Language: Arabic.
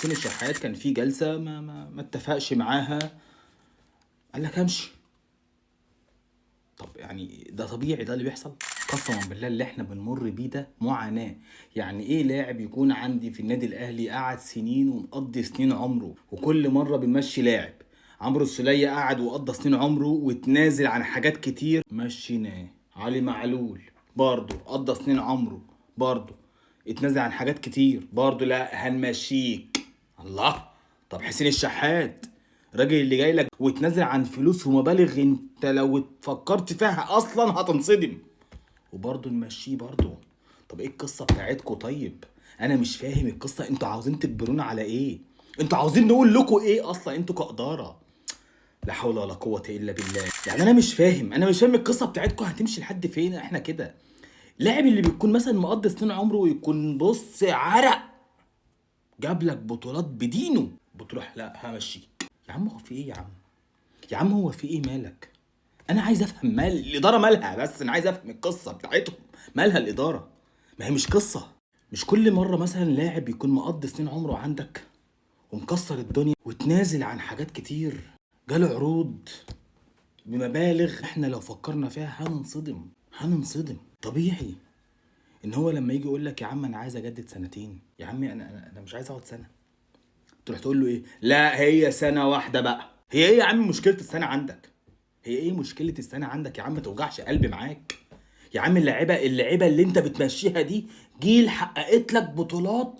حسين الشحات كان في جلسه ما اتفقش معاها، قال لك امشي. طب يعني ده طبيعي ده اللي بيحصل؟ قسما بالله اللي احنا بنمر بيه ده معاناه. يعني ايه لاعب يكون عندي في النادي الاهلي قعد سنين ومقضي سنين عمره، وكل مره بنمشي لاعب. عمرو السولية قعد وقضى سنين عمره وتنازل عن حاجات كتير مشيناه. علي معلول برضه قضى سنين عمره، برضه اتنازل عن حاجات كتير، برضه لا هنمشيك. الله. طب حسين الشحات الراجل اللي جاي لك وتنازل عن فلوس ومبالغ انت لو فكرت فيها اصلا هتنصدم، وبرضه نمشيه برضه. طب ايه القصه بتاعتكم؟ طيب انا مش فاهم القصه، انتوا عاوزين تجبرونا على ايه؟ انتوا عاوزين نقول لكم ايه اصلا انتوا كاداره؟ لا حول ولا قوه الا بالله. يعني انا مش فاهم القصه بتاعتكم هتمشي لحد فين. احنا كده لاعب اللي بيكون مثلا مقضي سنين عمره ويكون بص عرق جاب لك بطولات بدينه بتروح لا همشيك؟ يا عم هو في ايه يا عم؟ يا عم هو في ايه مالك؟ انا عايز افهم مال الاداره مالها، بس انا عايز افهم القصه بتاعتهم مالها الاداره. ما هي مش قصه. مش كل مره مثلا لاعب يكون مقضي سنين عمره عندك ومكسر الدنيا وتنازل عن حاجات كتير، جاله عروض بمبالغ احنا لو فكرنا فيها هننصدم طبيعي. ان هو لما يجي يقول لك يا عم انا عايز اجدد سنتين، يا عمي انا مش عايز اقعد سنه، تروح تقول له ايه؟ لا هي سنه واحده بقى. هي ايه يا عم مشكله السنه عندك؟ هي ايه مشكله السنه عندك يا عم؟ ما توجعش قلبي معاك يا عم. اللعيبه اللي انت بتمشيها دي جيل حققت لك بطولات